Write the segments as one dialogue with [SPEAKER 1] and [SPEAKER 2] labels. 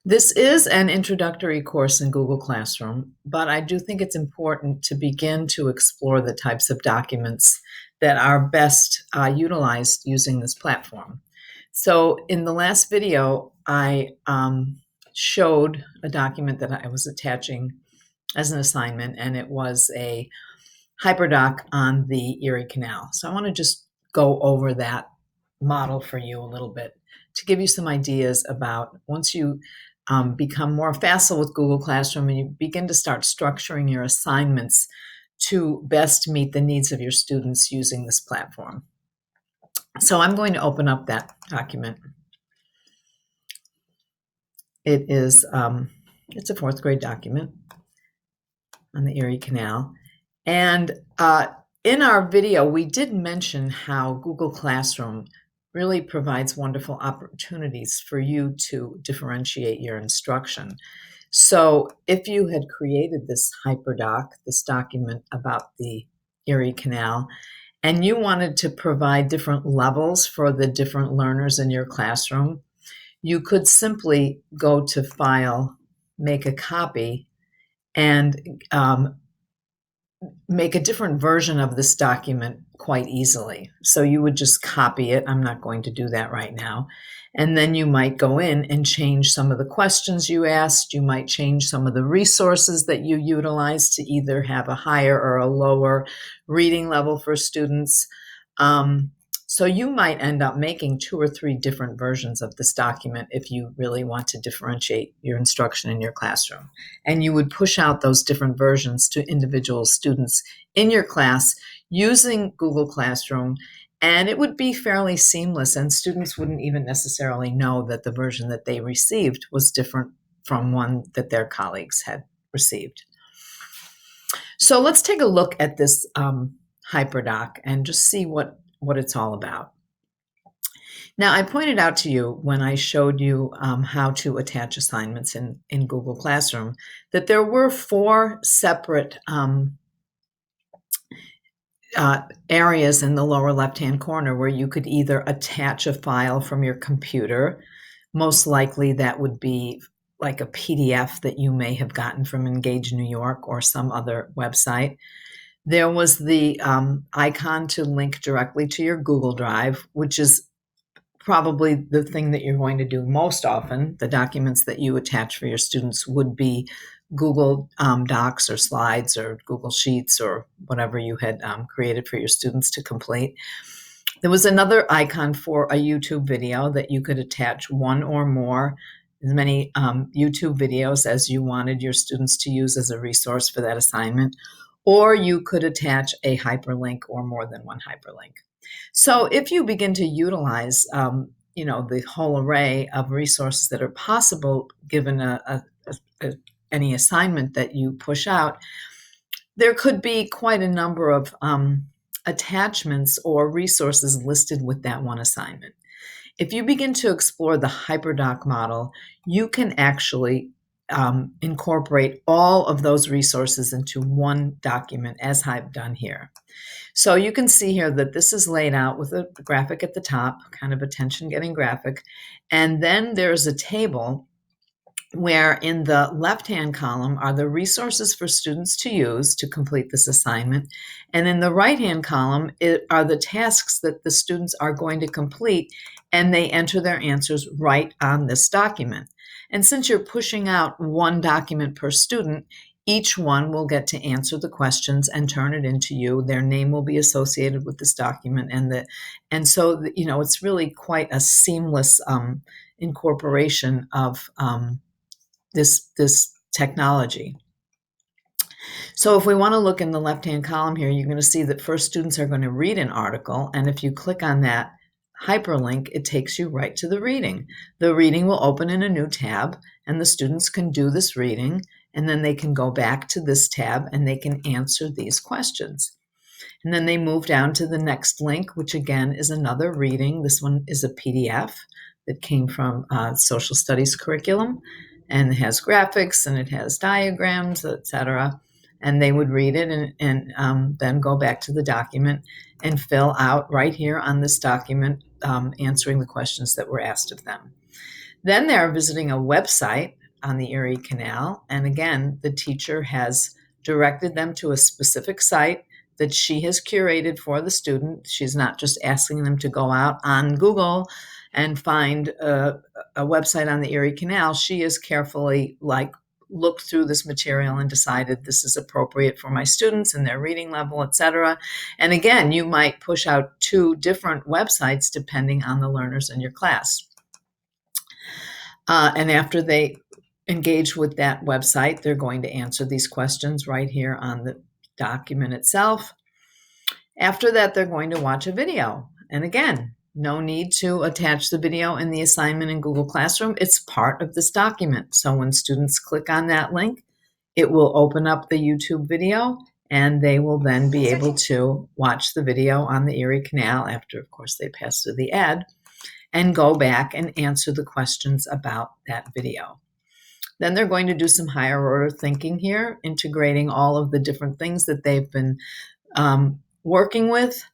[SPEAKER 1] This is an introductory course in Google Classroom, but I do think it's important to begin to explore the types of documents that are best utilized using this platform. So in the last video, I showed a document that I was attaching as an assignment, and it was a HyperDoc on the Erie Canal. So I want to just go over that model for you a little bit to give you some ideas about once you become more facile with Google Classroom and you begin to start structuring your assignments to best meet the needs of your students using this platform. So I'm going to open up that document. It's a fourth grade document on the Erie Canal. And in our video, we did mention how Google Classroom really provides wonderful opportunities for you to differentiate your instruction. So if you had created this HyperDoc, this document about the Erie Canal, and you wanted to provide different levels for the different learners in your classroom, you could simply go to File, make a copy, and make a different version of this document quite easily. So you would just copy it. I'm not going to do that right now. And then you might go in and change some of the questions you asked. You might change some of the resources that you utilize to either have a higher or a lower reading level for students. So you might end up making 2 or 3 different versions of this document if you really want to differentiate your instruction in your classroom. And you would push out those different versions to individual students in your class using Google Classroom, and it would be fairly seamless, and students wouldn't even necessarily know that the version that they received was different from one that their colleagues had received. So let's take a look at this HyperDoc and just see what it's all about. Now, I pointed out to you when I showed you how to attach assignments in Google Classroom that there were 4 separate areas in the lower left-hand corner where you could either attach a file from your computer. Most likely that would be like a PDF that you may have gotten from Engage New York or some other website. There was the icon to link directly to your Google Drive, which is probably the thing that you're going to do most often. The documents that you attach for your students would be Google Docs or Slides or Google Sheets or whatever you had created for your students to complete. There was another icon for a YouTube video that you could attach one or more, as many YouTube videos as you wanted your students to use as a resource for that assignment, or you could attach a hyperlink or more than one hyperlink. So if you begin to utilize, the whole array of resources that are possible given any assignment that you push out, there could be quite a number of attachments or resources listed with that one assignment. If you begin to explore the HyperDoc model, you can actually incorporate all of those resources into one document, as I've done here. So you can see here that this is laid out with a graphic at the top, kind of attention-getting graphic, and then there's a table where in the left-hand column are the resources for students to use to complete this assignment, and in the right-hand column are the tasks that the students are going to complete, and they enter their answers right on this document. And since you're pushing out one document per student, each one will get to answer the questions and turn it into you. Their name will be associated with this document, and so it's really quite a seamless incorporation of this technology. So if we want to look in the left-hand column here, you're going to see that first students are going to read an article, and if you click on that hyperlink, it takes you right to the reading. The reading will open in a new tab, and the students can do this reading, and then they can go back to this tab and they can answer these questions. And then they move down to the next link, which again is another reading. This one is a PDF that came from social studies curriculum, and it has graphics and it has diagrams, etc. And they would read it and then go back to the document and fill out right here on this document, answering the questions that were asked of them. Then they're visiting a website on the Erie Canal. And again, the teacher has directed them to a specific site that she has curated for the student. She's not just asking them to go out on Google and find a website on the Erie Canal. She has carefully looked through this material and decided this is appropriate for my students and their reading level, etc. And again, you might push out 2 different websites depending on the learners in your class. And after they engage with that website, they're going to answer these questions right here on the document itself. After that, they're going to watch a video. And again, no need to attach the video in the assignment in Google Classroom. It's part of this document. So when students click on that link, it will open up the YouTube video, and they will then be able to watch the video on the Erie Canal after, of course, they pass through the ad, and go back and answer the questions about that video. Then they're going to do some higher order thinking here, integrating all of the different things that they've been working with,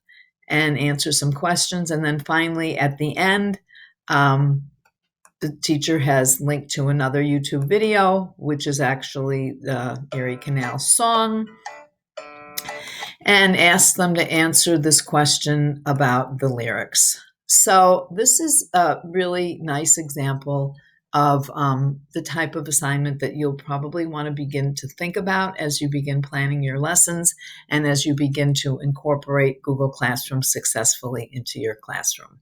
[SPEAKER 1] and answer some questions. And then finally, at the end, the teacher has linked to another YouTube video, which is actually the Erie Canal song, and asked them to answer this question about the lyrics. So this is a really nice example of the type of assignment that you'll probably want to begin to think about as you begin planning your lessons and as you begin to incorporate Google Classroom successfully into your classroom.